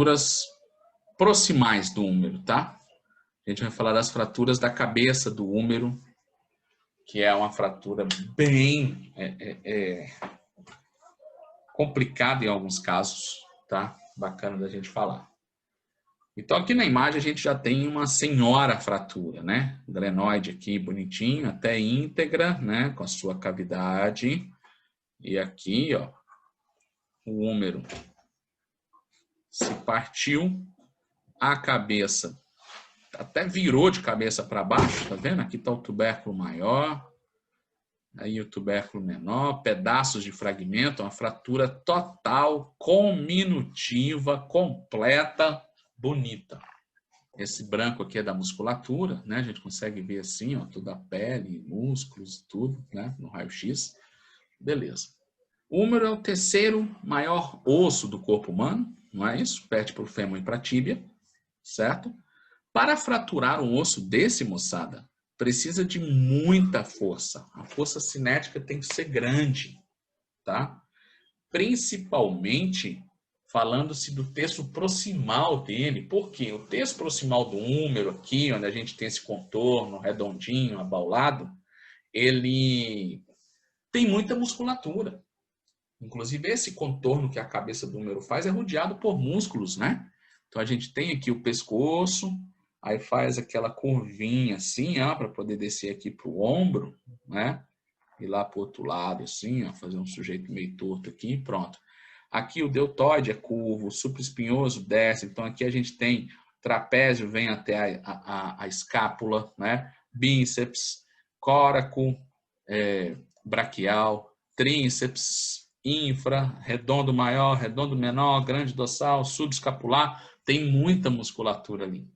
fraturas proximais do húmero, tá? A gente vai falar das fraturas da cabeça do húmero, que é uma fratura bem complicada em alguns casos, tá? Bacana da gente falar. Então, aqui na imagem a gente já tem uma senhora fratura, né? Glenoide aqui bonitinho, até íntegra, né? Com a sua cavidade. E aqui, ó, o húmero se partiu, a cabeça até virou de cabeça para baixo, tá vendo? Aqui está o tubérculo maior, aí o tubérculo menor, pedaços de fragmento, uma fratura total, cominutiva, completa, bonita. Esse branco aqui é da musculatura, né? A gente consegue ver assim, ó, toda a pele, músculos, tudo, né? No raio-x. Beleza. O húmero é o terceiro maior osso do corpo humano, não é isso? Perde para o fêmur e para a tíbia, certo? Para fraturar um osso desse, moçada, precisa de muita força. A força cinética tem que ser grande, tá? Principalmente falando-se do terço proximal dele. Por quê? O terço proximal do húmero, aqui, onde a gente tem esse contorno redondinho, abaulado, ele tem muita musculatura. Inclusive, esse contorno que a cabeça do húmero faz é rodeado por músculos, né? Então, a gente tem aqui o pescoço, aí faz aquela curvinha assim, ó, para poder descer aqui para o ombro, né? E lá para o outro lado, assim, ó, fazer um sujeito meio torto aqui, pronto. Aqui o deltoide é curvo, o supraespinhoso desce, então aqui a gente tem trapézio, vem até a escápula, né? Bíceps, córaco, braquial, tríceps, infra, redondo maior, redondo menor, grande dorsal, subescapular, tem muita musculatura ali,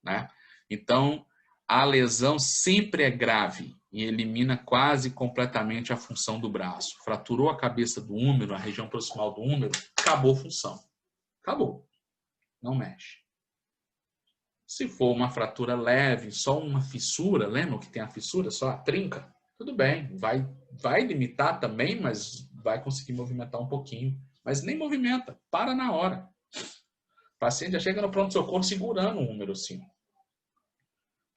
né? Então, a lesão sempre é grave e elimina quase completamente a função do braço. Fraturou a cabeça do húmero, a região proximal do húmero, acabou a função. Acabou. Não mexe. Se for uma fratura leve, só uma fissura, lembra que tem a fissura, só a trinca? Tudo bem, vai limitar também, mas vai conseguir movimentar um pouquinho. Mas nem movimenta, para na hora. O paciente já chega no pronto-socorro segurando o húmero assim.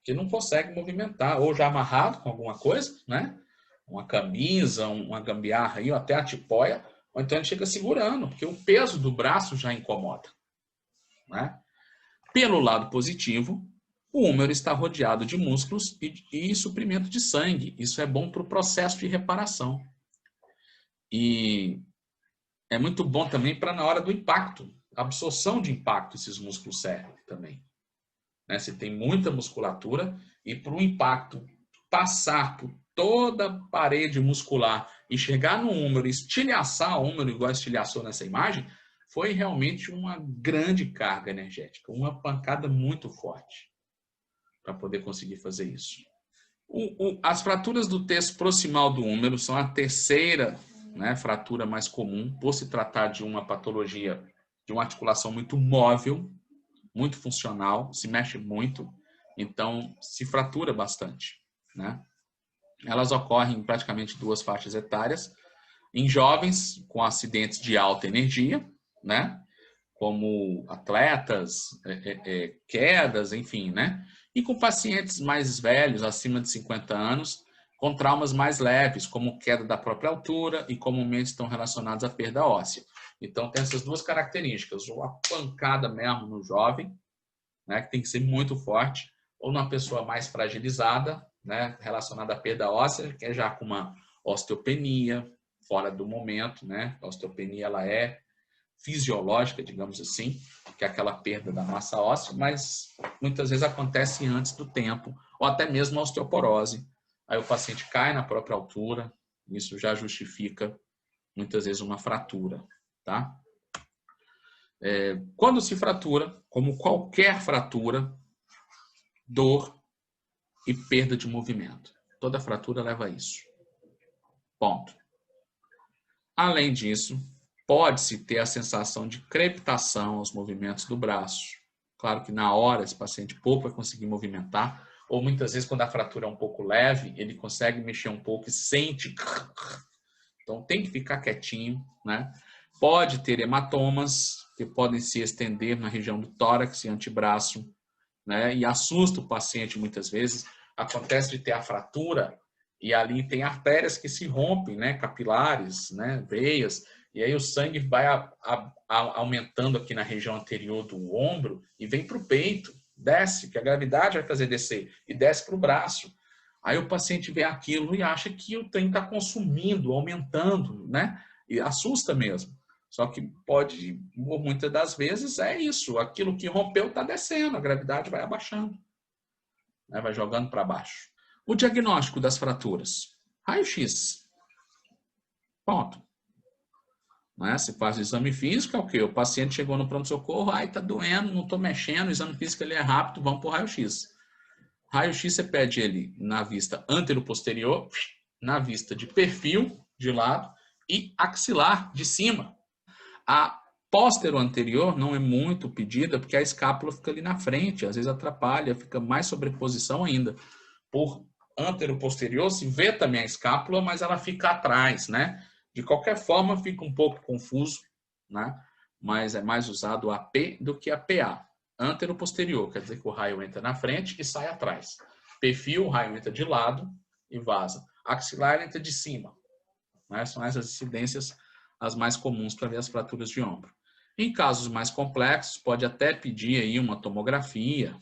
Que não consegue movimentar, ou já amarrado com alguma coisa, né? Uma camisa, uma gambiarra aí, ou até a tipóia, ou então ele chega segurando, porque o peso do braço já incomoda, né? Pelo lado positivo, o húmero está rodeado de músculos e suprimento de sangue. Isso é bom para o processo de reparação. E é muito bom também para na hora do impacto, a absorção de impacto, esses músculos servem também. Né? Você tem muita musculatura e para o impacto passar por toda a parede muscular e chegar no húmero, estilhaçar o húmero igual estilhaçou nessa imagem, foi realmente uma grande carga energética, uma pancada muito forte para poder conseguir fazer isso. As fraturas do terço proximal do húmero são a terceira, né, fratura mais comum, por se tratar de uma patologia de uma articulação muito móvel, muito funcional, se mexe muito, então se fratura bastante, né? Elas ocorrem em praticamente duas faixas etárias, em jovens com acidentes de alta energia, né? Como atletas, quedas, enfim, né? E com pacientes mais velhos, acima de 50 anos, com traumas mais leves, como queda da própria altura e comumente estão relacionados à perda óssea. Então, tem essas duas características, ou a pancada mesmo no jovem, né, que tem que ser muito forte, ou numa pessoa mais fragilizada, né, relacionada à perda óssea, que é já com uma osteopenia, fora do momento, né? A osteopenia ela é fisiológica, digamos assim, que é aquela perda da massa óssea, mas muitas vezes acontece antes do tempo, ou até mesmo a osteoporose. Aí o paciente cai na própria altura, isso já justifica muitas vezes uma fratura, tá? Quando se fratura, como qualquer fratura, dor e perda de movimento. Toda fratura leva a isso. Ponto. Além disso, pode-se ter a sensação de crepitação aos movimentos do braço. Claro que na hora esse paciente pouco vai conseguir movimentar, ou muitas vezes quando a fratura é um pouco leve, ele consegue mexer um pouco e sente. Então tem que ficar quietinho, né? Pode ter hematomas, que podem se estender na região do tórax e antebraço, né? E assusta o paciente muitas vezes. Acontece de ter a fratura e ali tem artérias que se rompem, né? Capilares, né? Veias, e aí o sangue vai aumentando aqui na região anterior do ombro e vem para o peito, desce, que a gravidade vai fazer descer, e desce para o braço. Aí o paciente vê aquilo e acha que o trem está consumindo, aumentando, né? E assusta mesmo. Só que pode, muitas das vezes, é isso. Aquilo que rompeu está descendo, a gravidade vai abaixando, né? Vai jogando para baixo. O diagnóstico das fraturas. Raio-X. Ponto. Né? Se faz o exame físico, é o quê? O paciente chegou no pronto-socorro, ai, tá doendo, não estou mexendo, o exame físico ele é rápido, vamos para o raio-X. Raio-X você pede ele na vista antero-posterior, na vista de perfil, de lado, e axilar, de cima. A póstero-anterior não é muito pedida, porque a escápula fica ali na frente, às vezes atrapalha, fica mais sobreposição ainda. Por antero-posterior, se vê também a escápula, mas ela fica atrás, né? De qualquer forma, fica um pouco confuso, né? Mas é mais usado o AP do que a PA. Antero-posterior, quer dizer que o raio entra na frente e sai atrás. Perfil, o raio entra de lado e vaza. Axilar entra de cima. Né? São essas incidências as mais comuns para ver as fraturas de ombro. Em casos mais complexos, pode até pedir aí uma tomografia,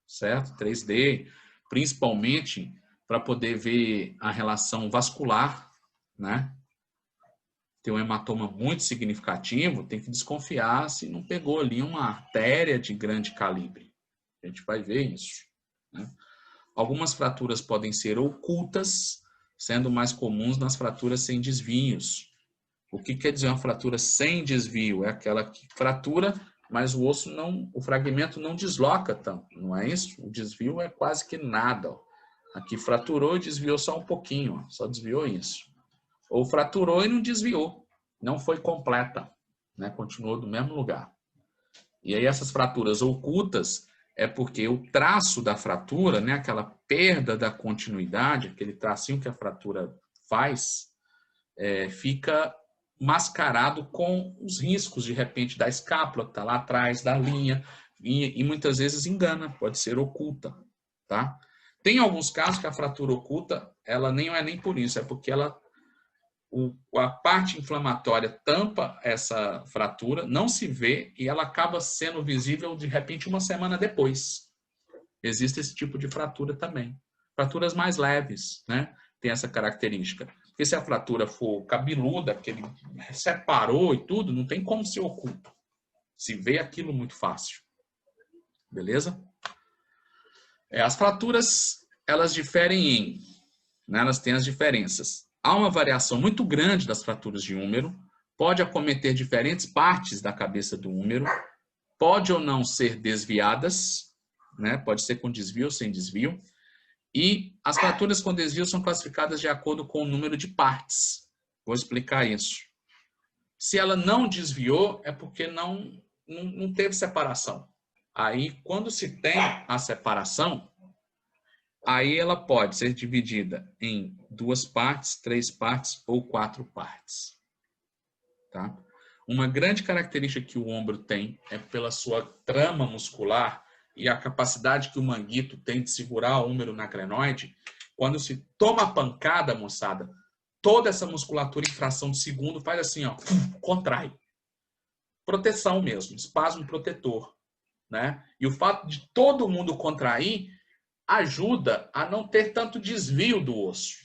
certo? 3D, principalmente para poder ver a relação vascular, né? Tem um hematoma muito significativo, tem que desconfiar se não pegou ali uma artéria de grande calibre. A gente vai ver isso, né? Algumas fraturas podem ser ocultas, sendo mais comuns nas fraturas sem desvios. O que quer dizer uma fratura sem desvio? É aquela que fratura, mas o osso não, o fragmento não desloca tanto, não é isso? O desvio é quase que nada. Aqui fraturou e desviou só um pouquinho, só desviou isso. Ou fraturou e não desviou, não foi completa, né? Continuou do mesmo lugar. E aí essas fraturas ocultas é porque o traço da fratura, né? Aquela perda da continuidade, aquele tracinho que a fratura faz, fica mascarado com os riscos, de repente, da escápula, que está lá atrás, da linha, e muitas vezes engana, pode ser oculta, tá? Tem alguns casos que a fratura oculta, ela nem é nem por isso, é porque ela, a parte inflamatória tampa essa fratura, não se vê, e ela acaba sendo visível, de repente, uma semana depois. Existe esse tipo de fratura também. Fraturas mais leves, né? Tem essa característica. Porque se a fratura for cabeluda, que ele separou e tudo, não tem como ser oculto. Se vê aquilo muito fácil. Beleza? As fraturas, elas diferem em, né? Elas têm as diferenças. Há uma variação muito grande das fraturas de húmero, pode acometer diferentes partes da cabeça do húmero, pode ou não ser desviadas, né? Pode ser com desvio ou sem desvio. E as fraturas com desvio são classificadas de acordo com o número de partes. Vou explicar isso. Se ela não desviou, é porque não teve separação. Aí, quando se tem a separação, aí ela pode ser dividida em 2 partes, 3 partes ou 4 partes. Tá? Uma grande característica que o ombro tem é pela sua trama muscular e a capacidade que o manguito tem de segurar o húmero na glenoide. Quando se toma a pancada, moçada, toda essa musculatura em fração de segundo faz assim, ó, contrai. Proteção mesmo, espasmo protetor, né? E o fato de todo mundo contrair ajuda a não ter tanto desvio do osso.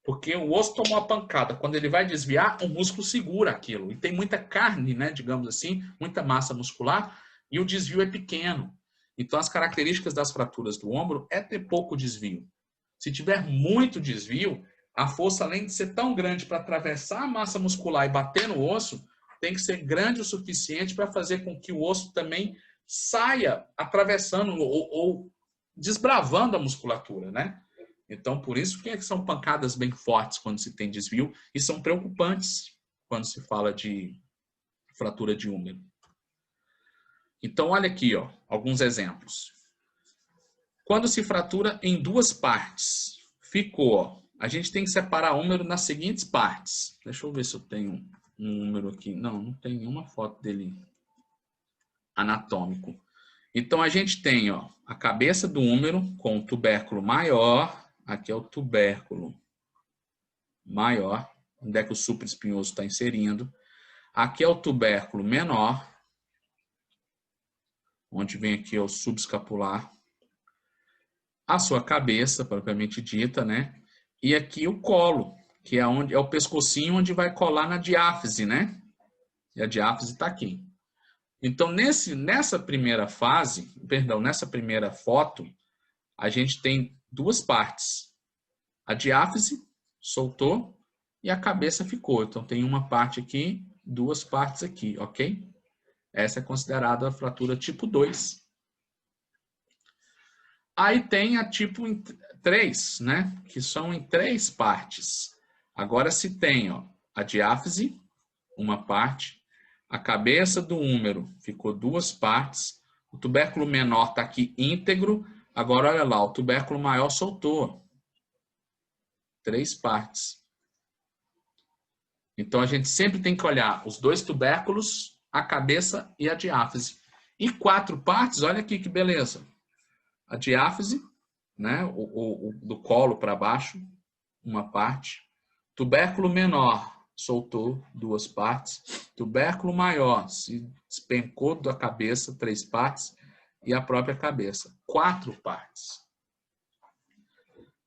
Porque o osso tomou a pancada. Quando ele vai desviar, o músculo segura aquilo. E tem muita carne, né, digamos assim, muita massa muscular, e o desvio é pequeno. Então, as características das fraturas do ombro é ter pouco desvio. Se tiver muito desvio, a força, além de ser tão grande para atravessar a massa muscular e bater no osso, tem que ser grande o suficiente para fazer com que o osso também saia atravessando ou desbravando a musculatura, né? Então, por isso que são pancadas bem fortes quando se tem desvio e são preocupantes quando se fala de fratura de húmero. Então, olha aqui, ó, alguns exemplos. Quando se fratura em 2 partes, ficou, ó, a gente tem que separar o húmero nas seguintes partes. Deixa eu ver se eu tenho um número aqui. Não tem nenhuma foto dele anatômico. Então, a gente tem, ó, a cabeça do úmero com o tubérculo maior. Aqui é o tubérculo maior, onde é que o supraespinhoso está inserindo. Aqui é o tubérculo menor, onde vem aqui o subescapular. A sua cabeça, propriamente dita, né? E aqui o colo, que é onde é o pescocinho onde vai colar na diáfise, né? E a diáfise está aqui. Então, nessa primeira fase, perdão, nessa primeira foto, a gente tem duas partes. A diáfise soltou e a cabeça ficou. Então, tem uma parte aqui, duas partes aqui, ok? Essa é considerada a fratura tipo 2. Aí tem a tipo 3, né? Que são em 3 partes. Agora, se tem, ó, a diáfise, uma parte, a cabeça do úmero ficou 2 partes, o tubérculo menor está aqui íntegro, agora olha lá, o tubérculo maior soltou. 3 partes. Então a gente sempre tem que olhar os 2 tubérculos, a cabeça e a diáfise. E 4 partes, olha aqui que beleza. A diáfise, né, do colo para baixo, uma parte. Tubérculo menor soltou 2 partes. Tubérculo maior se despencou da cabeça, 3 partes. E a própria cabeça, 4 partes.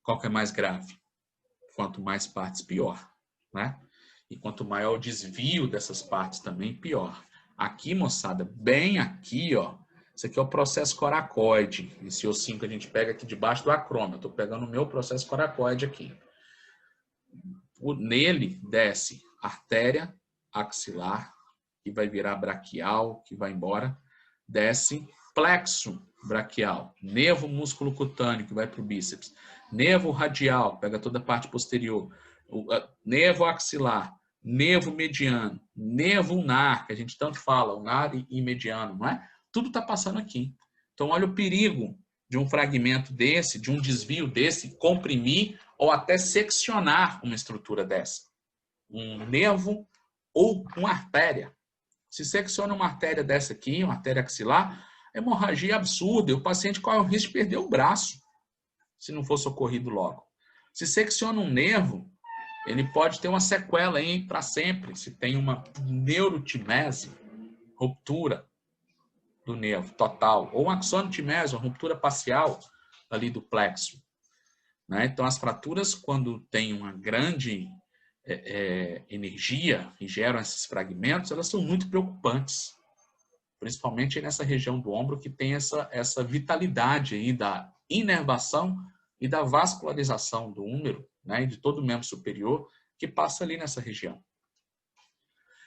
Qual que é mais grave? Quanto mais partes, pior, né? E quanto maior o desvio dessas partes também, pior. Aqui, moçada, bem aqui, ó, isso aqui é o processo coracoide. Esse ossinho que a gente pega aqui debaixo do acrômio. Eu estou pegando o meu processo coracoide aqui. Nele desce artéria axilar, que vai virar braquial, que vai embora. Desce plexo braquial, nervo músculo cutâneo, que vai para o bíceps. Nervo radial, pega toda a parte posterior. Nervo axilar, nervo mediano, nervo ulnar, que a gente tanto fala, ulnar e mediano, não é? Tudo está passando aqui. Então, olha o perigo de um fragmento desse, de um desvio desse, comprimir ou até seccionar uma estrutura dessa. Um nervo ou uma artéria. Se secciona uma artéria dessa aqui, uma artéria axilar, hemorragia absurda, e o paciente corre o risco de perder o braço, se não for socorrido logo. Se secciona um nervo, ele pode ter uma sequela aí para sempre, se tem uma neurotimese, ruptura do nervo total, ou uma axonotimese, uma ruptura parcial ali do plexo. Né? Então, as fraturas, quando tem uma grande energia e geram esses fragmentos, elas são muito preocupantes. Principalmente nessa região do ombro, que tem essa vitalidade aí da inervação e da vascularização do úmero, né, e de todo o membro superior, que passa ali nessa região.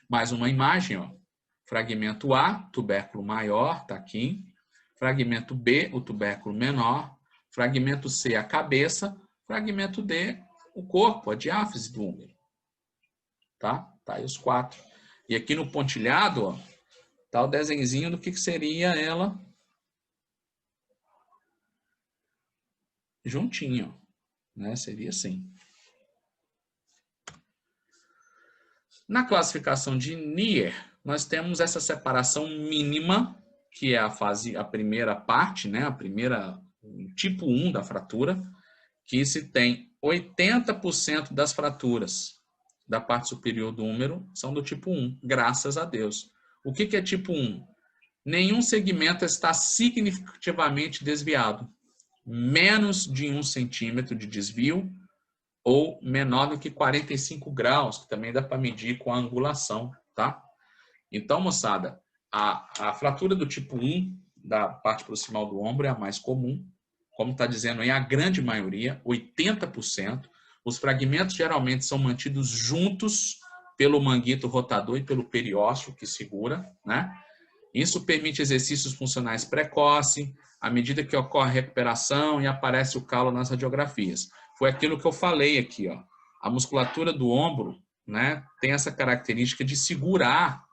Mais uma imagem, ó. Fragmento A, tubérculo maior, está aqui. Fragmento B, o tubérculo menor. Fragmento C, a cabeça. Fragmento D, o corpo, a diáfise do úmero. Tá? Tá aí os 4. E aqui no pontilhado, ó, tá o desenhozinho do que seria ela juntinho, né? Seria assim. Na classificação de Nier, nós temos essa separação mínima, que é a primeira parte, né? O tipo 1 da fratura, que se tem 80% das fraturas da parte superior do úmero são do tipo 1, graças a Deus. O que é tipo 1? Nenhum segmento está significativamente desviado. Menos de 1 centímetro de desvio ou menor do que 45 graus, que também dá para medir com a angulação, tá? Então, moçada, a fratura do tipo 1, da parte proximal do ombro, é a mais comum. Como está dizendo aí, a grande maioria, 80%. Os fragmentos geralmente são mantidos juntos pelo manguito rotador e pelo periósteo que segura, né? Isso permite exercícios funcionais precoces, à medida que ocorre a recuperação e aparece o calo nas radiografias. Foi aquilo que eu falei aqui, ó. A musculatura do ombro, né, tem essa característica de segurar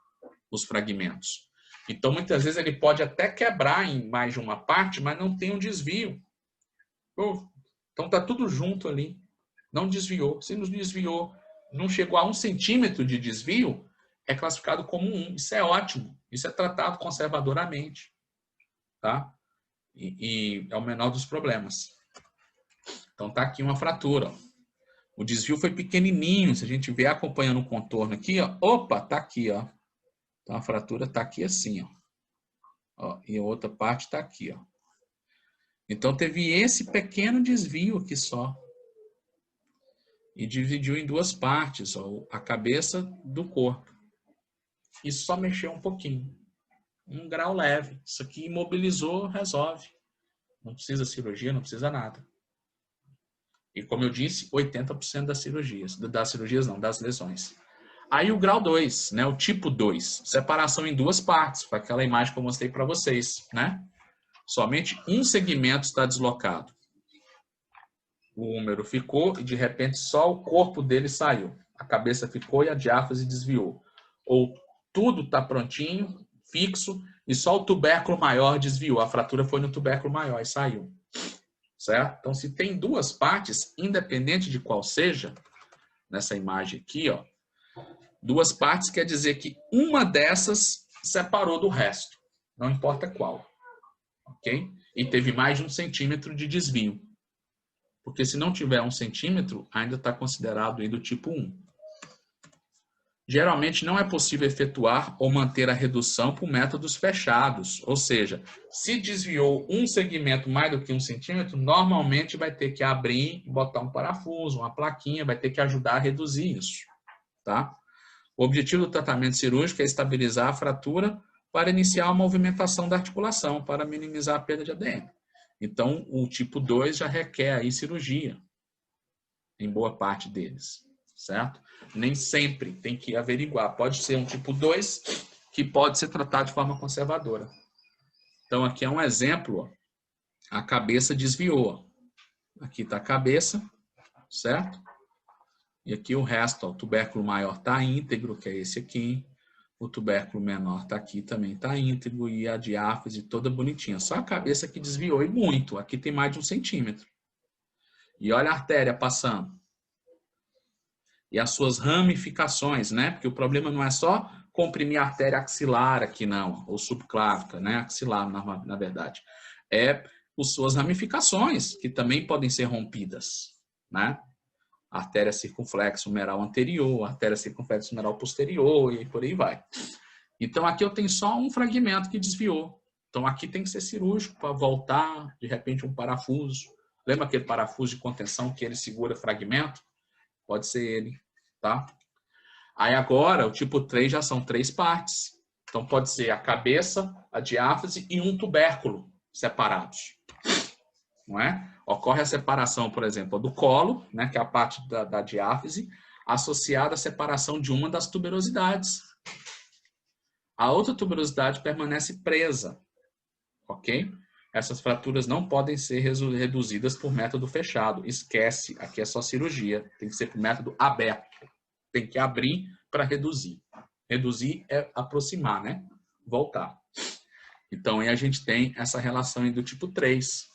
os fragmentos. Então, muitas vezes ele pode até quebrar em mais de uma parte, mas não tem um desvio. Então, tá tudo junto ali. Não desviou. Se não desviou, não chegou a 1 centímetro de desvio, é classificado como 1. Isso é ótimo. Isso é tratado conservadoramente, tá? E é o menor dos problemas. Então tá aqui uma fratura, ó. O desvio foi pequenininho, se a gente vier acompanhando o contorno aqui, ó, opa, tá aqui, ó. Então a fratura tá aqui assim, ó. Ó, e a outra parte tá aqui, ó. Então teve esse pequeno desvio aqui só. E dividiu em duas partes, ó, a cabeça do corpo. E só mexeu um pouquinho. Um grau leve. Isso aqui imobilizou, resolve. Não precisa cirurgia, não precisa nada. E como eu disse, 80% das cirurgias não, das lesões. Aí o grau 2, né, o tipo 2, separação em duas partes, para aquela imagem que eu mostrei para vocês, né? Somente um segmento está deslocado. O húmero ficou e de repente só o corpo dele saiu. A cabeça ficou e a diáfise desviou. Ou tudo está prontinho, fixo, e só o tubérculo maior desviou. A fratura foi no tubérculo maior e saiu. Certo? Então, se tem duas partes, independente de qual seja, nessa imagem aqui, ó, duas partes quer dizer que uma dessas separou do resto. Não importa qual. Ok? E teve mais de 1 centímetro de desvio. Porque se não tiver 1 centímetro, ainda está considerado aí do tipo 1. Geralmente não é possível efetuar ou manter a redução por métodos fechados. Ou seja, se desviou um segmento mais do que 1 centímetro, normalmente vai ter que abrir, botar um parafuso, uma plaquinha, vai ter que ajudar a reduzir isso. Tá? O objetivo do tratamento cirúrgico é estabilizar a fratura para iniciar a movimentação da articulação, para minimizar a perda de ADM. Então, o tipo 2 já requer aí cirurgia, em boa parte deles, certo? Nem sempre tem que averiguar. Pode ser um tipo 2 que pode ser tratado de forma conservadora. Então, aqui é um exemplo, ó. A cabeça desviou. Aqui está a cabeça, certo? E aqui o resto, ó, o tubérculo maior está íntegro, que é esse aqui. O tubérculo menor está aqui, também está íntegro. E a diáfise toda bonitinha. Só a cabeça que desviou e muito. Aqui tem mais de 1 centímetro. E olha a artéria passando. E as suas ramificações, né? Porque o problema não é só comprimir a artéria axilar aqui, não. Ou subclávica, né? Axilar, na verdade. É as suas ramificações, que também podem ser rompidas, né? Artéria circunflexo humeral anterior, artéria circunflexo humeral posterior e por aí vai. Então, aqui eu tenho só um fragmento que desviou. Então, aqui tem que ser cirúrgico para voltar, de repente, um parafuso. Lembra aquele parafuso de contenção que ele segura fragmento? Pode ser ele, tá? Aí agora, o tipo 3 já são 3 partes. Então, pode ser a cabeça, a diáfise e um tubérculo separados. Não é? Ocorre a separação, por exemplo, do colo, né, que é a parte da diáfise, associada à separação de uma das tuberosidades. A outra tuberosidade permanece presa, ok? Essas fraturas não podem ser reduzidas por método fechado. Esquece, aqui é só cirurgia. Tem que ser por método aberto. Tem que abrir para reduzir. Reduzir é aproximar, né? Voltar. Então, aí a gente tem essa relação aí do tipo 3.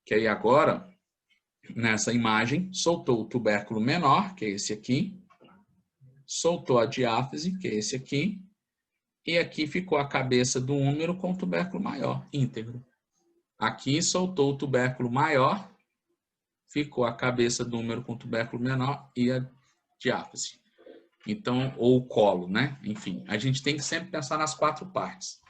Que aí agora, nessa imagem, soltou o tubérculo menor, que é esse aqui. Soltou a diáfise, que é esse aqui. E aqui ficou a cabeça do húmero com o tubérculo maior, íntegro. Aqui soltou o tubérculo maior, ficou a cabeça do húmero com o tubérculo menor e a diáfise. Então, ou o colo, né? Enfim, a gente tem que sempre pensar nas 4 partes.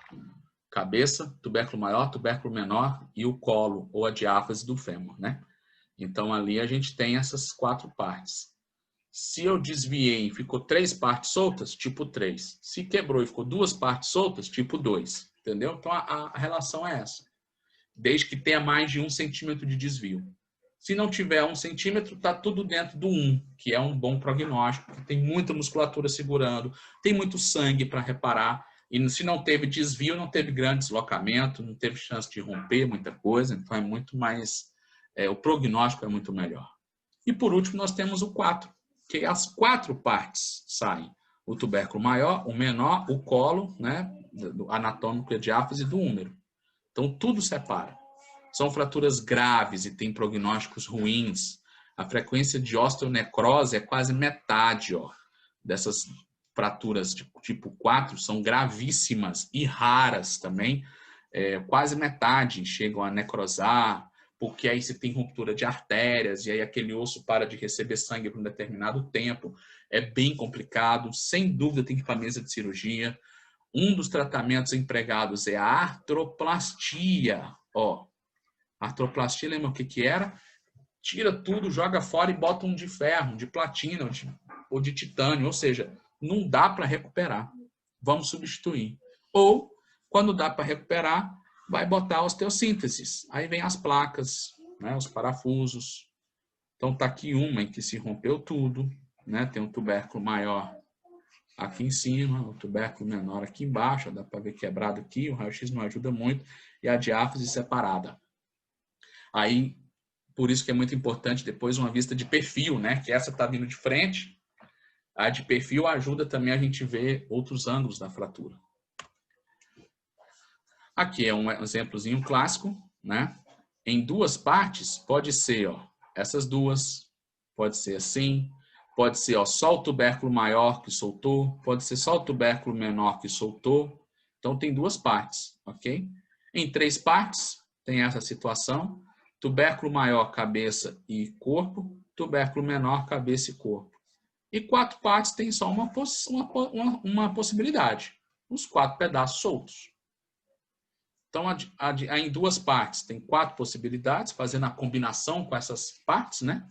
Cabeça, tubérculo maior, tubérculo menor e o colo, ou a diáfise do fêmur, né? Então, ali a gente tem essas 4 partes. Se eu desviei e ficou 3 partes soltas, tipo 3. Se quebrou e ficou 2 partes soltas, tipo 2. Entendeu? Então, a relação é essa. Desde que tenha mais de 1 centímetro de desvio. Se não tiver 1 centímetro, está tudo dentro do 1, que é um bom prognóstico, porque tem muita musculatura segurando, tem muito sangue para reparar, e se não teve desvio, não teve grande deslocamento, não teve chance de romper muita coisa, então é muito mais, o prognóstico é muito melhor. E por último, nós temos o 4, que as 4 partes saem. O tubérculo maior, o menor, o colo, né, anatômico e a diáfise do húmero. Então, tudo separa. São fraturas graves e têm prognósticos ruins. A frequência de osteonecrose é quase metade, ó, dessas fraturas de tipo 4 são gravíssimas e raras também. Quase metade chegam a necrosar, porque aí você tem ruptura de artérias e aí aquele osso para de receber sangue por um determinado tempo. É bem complicado, sem dúvida tem que ir para a mesa de cirurgia. Um dos tratamentos empregados é a artroplastia. Artroplastia, lembra o que era? Tira tudo, joga fora e bota um de ferro, um de platina ou de titânio, ou seja, não dá para recuperar. Vamos substituir. Ou, quando dá para recuperar, vai botar osteossíntese. Aí vem as placas, né, os parafusos. Então tá aqui uma em que se rompeu tudo, né? Tem um tubérculo maior aqui em cima, o tubérculo menor aqui embaixo, dá para ver quebrado aqui, o raio-x não ajuda muito, e a diáfise separada. Aí, por isso que é muito importante depois uma vista de perfil, né? Que essa está vindo de frente. A de perfil ajuda também a gente ver outros ângulos da fratura. Aqui é um exemplozinho clássico, né? Em duas partes, pode ser, essas duas, pode ser assim, pode ser, só o tubérculo maior que soltou, pode ser só o tubérculo menor que soltou. Então, tem duas partes, ok? Em três partes, tem essa situação. Tubérculo maior, cabeça e corpo. Tubérculo menor, cabeça e corpo. E quatro partes tem só uma possibilidade. Os quatro pedaços soltos. Então, em duas partes tem quatro possibilidades, fazendo a combinação com essas partes, né?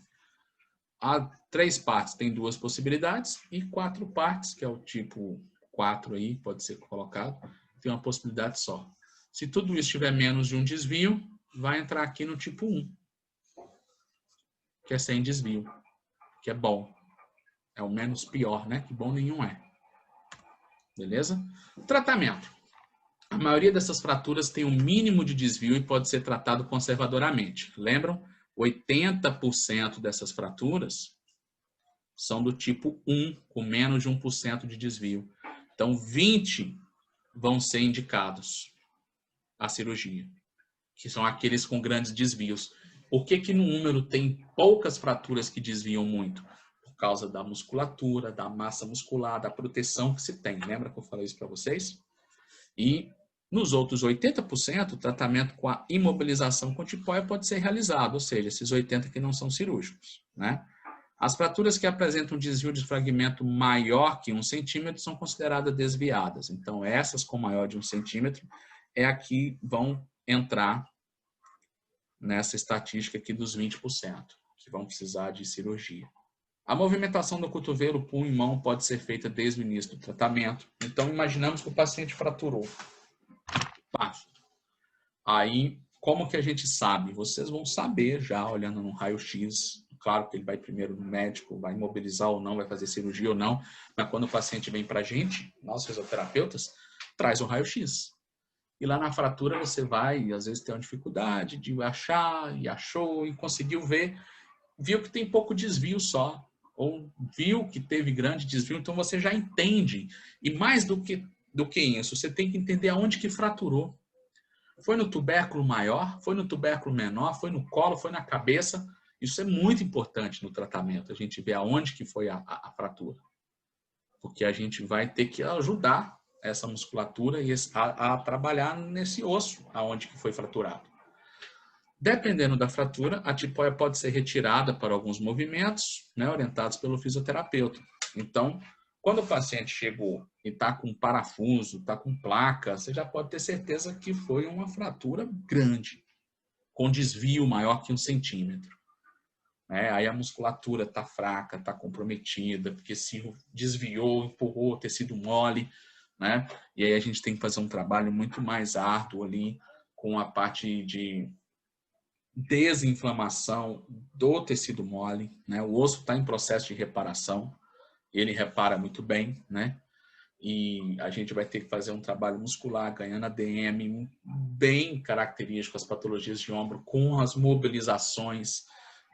Há três partes tem duas possibilidades e quatro partes, que é o tipo 4 aí, pode ser colocado, tem uma possibilidade só. Se tudo isso tiver menos de um desvio, vai entrar aqui no tipo 1, que é sem desvio, que é bom. É o menos pior, né? Que bom nenhum é. Beleza? Tratamento. A maioria dessas fraturas tem um mínimo de desvio e pode ser tratado conservadoramente. Lembram? 80% dessas fraturas são do tipo 1, com menos de 1% de desvio. Então, 20 vão ser indicados à cirurgia, que são aqueles com grandes desvios. Por que no número tem poucas fraturas que desviam muito? Por causa da musculatura, da massa muscular, da proteção que se tem. Lembra que eu falei isso para vocês? E nos outros 80%, o tratamento com a imobilização com tipóia pode ser realizado, ou seja, esses 80% que não são cirúrgicos, né? As fraturas que apresentam desvio de fragmento maior que 1 centímetro são consideradas desviadas. Então, essas com maior de 1 centímetro é a que vão entrar nessa estatística aqui dos 20%, que vão precisar de cirurgia. A movimentação do cotovelo, punho e mão pode ser feita desde o início do tratamento. Então, imaginamos que o paciente fraturou. Aí, como que a gente sabe? Vocês vão saber já olhando no raio-x. Claro que ele vai primeiro no médico, vai imobilizar ou não, vai fazer cirurgia ou não. Mas quando o paciente vem para a gente, nós fisioterapeutas, traz o raio-x. E lá na fratura você vai, às vezes tem uma dificuldade de achar, e achou, e conseguiu ver. Viu que tem pouco desvio só. Ou viu que teve grande desvio, então você já entende. E mais do que isso, você tem que entender aonde que fraturou. Foi no tubérculo maior, foi no tubérculo menor, foi no colo, foi na cabeça. Isso é muito importante no tratamento, a gente vê aonde que foi a fratura. Porque a gente vai ter que ajudar essa musculatura a trabalhar nesse osso aonde que foi fraturado. Dependendo da fratura, a tipóia pode ser retirada para alguns movimentos, né, orientados pelo fisioterapeuta. Então, quando o paciente chegou e está com parafuso, está com placa, você já pode ter certeza que foi uma fratura grande, com desvio maior que 1 centímetro. Aí a musculatura está fraca, está comprometida, porque se desviou, empurrou o tecido mole, né? E aí a gente tem que fazer um trabalho muito mais árduo ali com a parte de desinflamação do tecido mole, né? O osso está em processo de reparação, ele repara muito bem, né? E a gente vai ter que fazer um trabalho muscular, ganhando ADM bem característico, as patologias de ombro, com as mobilizações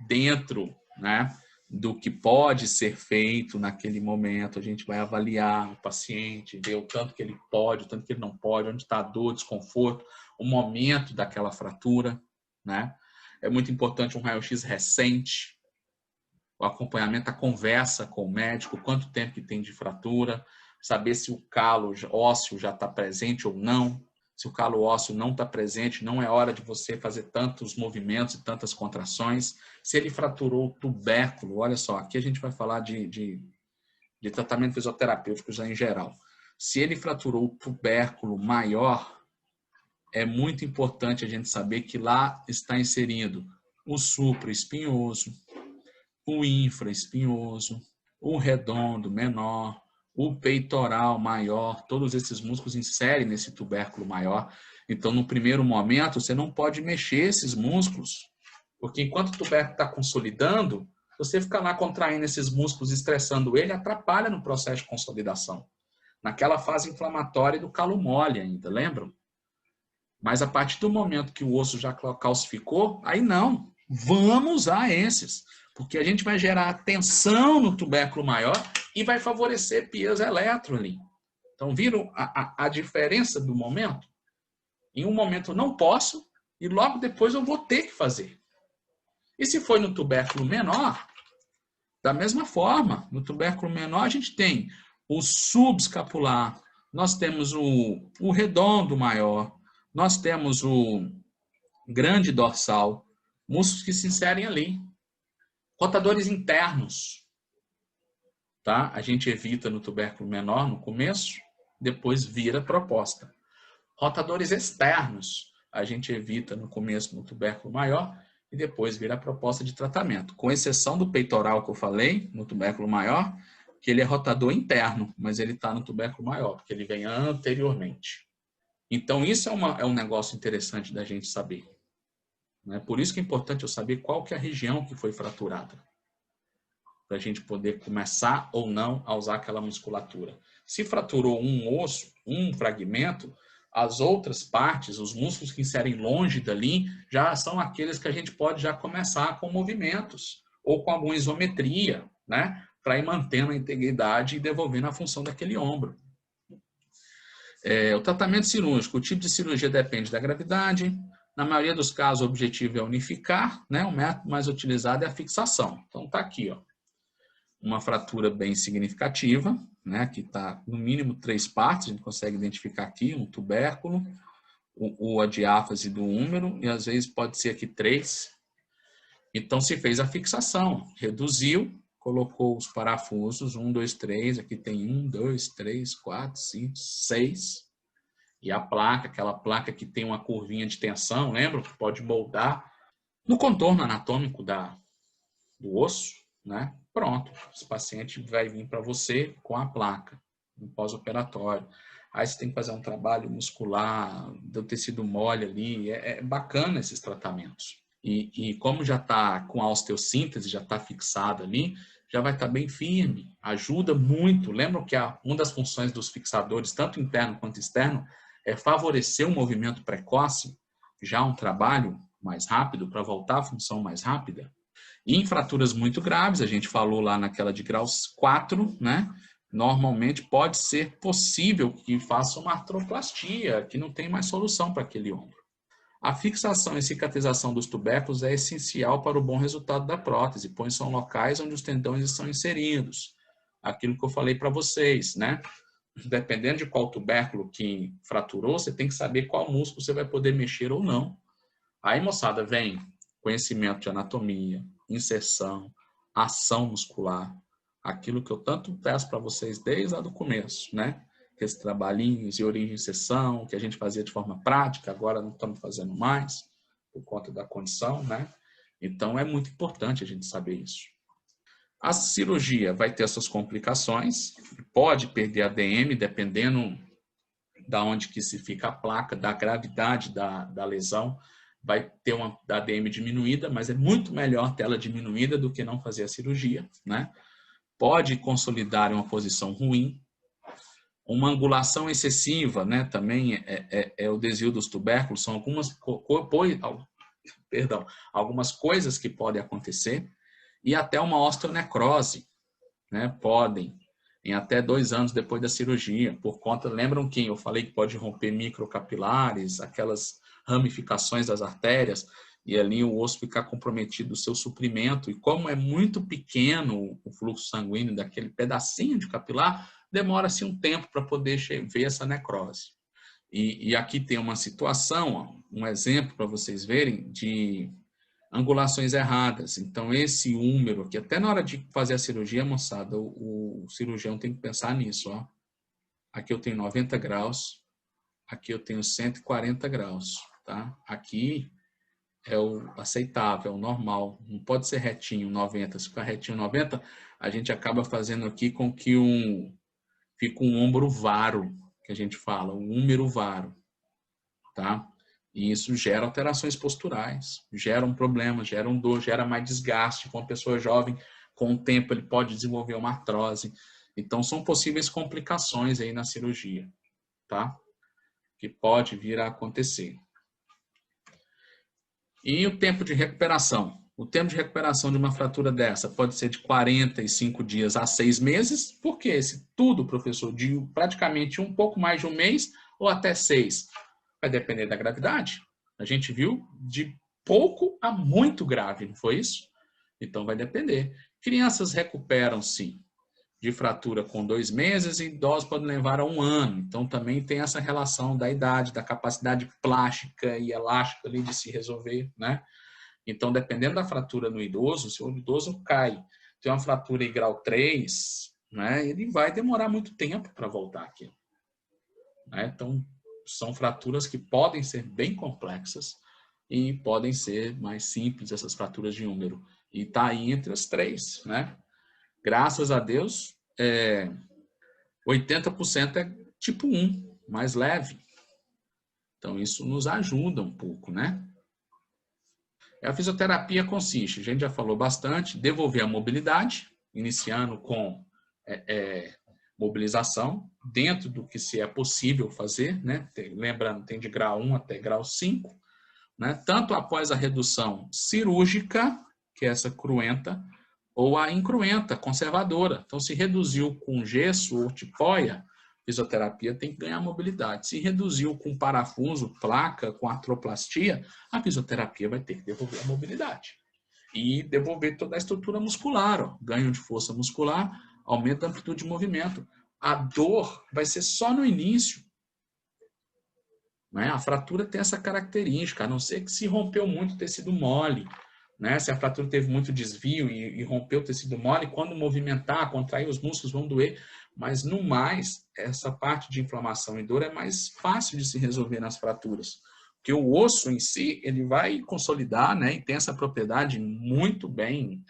dentro, né, do que pode ser feito naquele momento. A gente vai avaliar o paciente, ver o tanto que ele pode, o tanto que ele não pode, onde está a dor, desconforto, o momento daquela fratura, né? É muito importante um raio-x recente, o acompanhamento, a conversa com o médico, quanto tempo que tem de fratura, saber se o calo ósseo já está presente ou não. Se o calo ósseo não está presente, não é hora de você fazer tantos movimentos e tantas contrações. Se ele fraturou o tubérculo, olha só, aqui a gente vai falar de tratamento fisioterapêutico já em geral. Se ele fraturou o tubérculo maior, é muito importante a gente saber que lá está inserindo o supraespinhoso, o infraespinhoso, o redondo menor, o peitoral maior, todos esses músculos inserem nesse tubérculo maior. Então, no primeiro momento, você não pode mexer esses músculos, porque enquanto o tubérculo está consolidando, você fica lá contraindo esses músculos, estressando ele, atrapalha no processo de consolidação. Naquela fase inflamatória do calo mole ainda, lembram? Mas a partir do momento que o osso já calcificou, aí não, vamos usar esses, porque a gente vai gerar tensão no tubérculo maior e vai favorecer piezoeletro ali. Então, viram a diferença do momento? Em um momento eu não posso e logo depois eu vou ter que fazer. E se for no tubérculo menor, da mesma forma, no tubérculo menor a gente tem o subescapular, nós temos o redondo maior, nós temos o grande dorsal, músculos que se inserem ali. Rotadores internos, tá? A gente evita no tubérculo menor no começo, depois vira proposta. Rotadores externos, a gente evita no começo no tubérculo maior e depois vira a proposta de tratamento. Com exceção do peitoral que eu falei, no tubérculo maior, que ele é rotador interno, mas ele está no tubérculo maior, porque ele vem anteriormente. Então, isso é um negócio interessante da gente saber. Né? Por isso que é importante eu saber qual que é a região que foi fraturada, para a gente poder começar ou não a usar aquela musculatura. Se fraturou um osso, um fragmento, as outras partes, os músculos que inserem longe dali, já são aqueles que a gente pode já começar com movimentos, ou com alguma isometria, né? Para ir mantendo a integridade e devolvendo a função daquele ombro. O tratamento cirúrgico, o tipo de cirurgia depende da gravidade. Na maioria dos casos, o objetivo é unificar, né? O método mais utilizado é a fixação. Então, está aqui, ó, uma fratura bem significativa, né? Que está no mínimo 3 partes, a gente consegue identificar aqui, um tubérculo, a diáfase do húmero, e às vezes pode ser aqui 3. Então, se fez a fixação, reduziu, colocou os parafusos, 1, 2, 3, aqui tem 1, 2, 3, 4, 5, 6. E a placa, aquela placa que tem uma curvinha de tensão, lembra? Que pode moldar no contorno anatômico do osso, né? Pronto, esse paciente vai vir para você com a placa, no pós-operatório. Aí você tem que fazer um trabalho muscular, do tecido mole ali, é bacana esses tratamentos. E como já está com a osteossíntese, já está fixado ali, já vai estar bem firme, ajuda muito. Lembram que uma das funções dos fixadores, tanto interno quanto externo, é favorecer o movimento precoce, já um trabalho mais rápido, para voltar à função mais rápida. E em fraturas muito graves, a gente falou lá naquela de graus 4, né? Normalmente pode ser possível que faça uma artroplastia, que não tem mais solução para aquele ombro. A fixação e cicatrização dos tubérculos é essencial para o bom resultado da prótese, pois são locais onde os tendões estão inseridos. Aquilo que eu falei para vocês, né? Dependendo de qual tubérculo que fraturou, você tem que saber qual músculo você vai poder mexer ou não. Aí, moçada, vem conhecimento de anatomia, inserção, ação muscular, aquilo que eu tanto peço para vocês desde lá do começo, né? Aqueles trabalhinhos de origem e inserção, que a gente fazia de forma prática, agora não estamos fazendo mais, por conta da condição, né? Então, é muito importante a gente saber isso. A cirurgia vai ter suas complicações, pode perder ADM, dependendo da onde que se fica a placa, da gravidade da lesão, vai ter uma ADM diminuída, mas é muito melhor ter ela diminuída do que não fazer a cirurgia, né? Pode consolidar em uma posição ruim. Uma angulação excessiva, né? Também é o desvio dos tubérculos, são algumas coisas que podem acontecer. E até uma osteonecrose, né? Podem, em até 2 anos depois da cirurgia, por conta, lembram que eu falei que pode romper microcapilares, aquelas ramificações das artérias, e ali o osso ficar comprometido, o seu suprimento, e como é muito pequeno o fluxo sanguíneo daquele pedacinho de capilar, demora-se um tempo para poder ver essa necrose. E aqui tem uma situação, ó, um exemplo para vocês verem, de angulações erradas. Então, esse húmero, que até na hora de fazer a cirurgia, moçada, o cirurgião tem que pensar nisso. Ó. Aqui eu tenho 90 graus, aqui eu tenho 140 graus. Tá? Aqui é o aceitável, é o normal. Não pode ser retinho 90. Se ficar retinho 90, a gente acaba fazendo aqui com que fica um ombro varo, que a gente fala, um húmero varo. Tá? E isso gera alterações posturais, gera um problema, gera um dor, gera mais desgaste. Com uma pessoa jovem, com o tempo, ele pode desenvolver uma artrose. Então, são possíveis complicações aí na cirurgia, tá? Que pode vir a acontecer. E o tempo de recuperação? O tempo de recuperação de uma fratura dessa pode ser de 45 dias a 6 meses. Por quê? Esse tudo, professor, de praticamente um pouco mais de um mês ou até 6. Vai depender da gravidade. A gente viu de pouco a muito grave, não foi isso? Então vai depender. Crianças recuperam, sim, de fratura com 2 meses e idosos podem levar a 1 ano. Então também tem essa relação da idade, da capacidade plástica e elástica ali de se resolver, né? Então, dependendo da fratura no idoso, se o idoso cai, tem uma fratura em grau 3, né, ele vai demorar muito tempo para voltar aqui. Né? Então, são fraturas que podem ser bem complexas e podem ser mais simples, essas fraturas de húmero. E está aí entre as 3. Né? Graças a Deus, 80% é tipo 1, mais leve. Então, isso nos ajuda um pouco, né? A fisioterapia consiste, a gente já falou bastante, devolver a mobilidade, iniciando com mobilização, dentro do que se é possível fazer, né? Lembrando, tem de grau 1 até grau 5, né? Tanto após a redução cirúrgica, que é essa cruenta, ou a incruenta, conservadora. Então, se reduziu com gesso ou tipóia, fisioterapia tem que ganhar mobilidade. Se reduziu com parafuso, placa, com artroplastia, a fisioterapia vai ter que devolver a mobilidade. E devolver toda a estrutura muscular, ó. Ganho de força muscular, aumento da amplitude de movimento. A dor vai ser só no início. Né? A fratura tem essa característica, a não ser que se rompeu muito o tecido mole. Né? Se a fratura teve muito desvio e rompeu o tecido mole, quando movimentar, contrair os músculos vão doer. Mas, no mais, essa parte de inflamação e dor é mais fácil de se resolver nas fraturas. Porque o osso em si, ele vai consolidar, né? E tem essa propriedade muito bem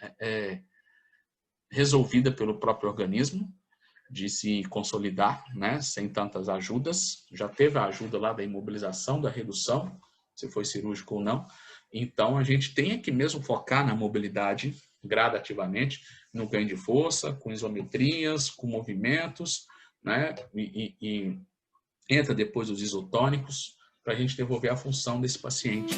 resolvida pelo próprio organismo, de se consolidar, né? Sem tantas ajudas. Já teve a ajuda lá da imobilização, da redução, se foi cirúrgico ou não. Então, a gente tem que mesmo focar na mobilidade gradativamente, no ganho de força, com isometrias, com movimentos, né? E entra depois os isotônicos, para a gente devolver a função desse paciente.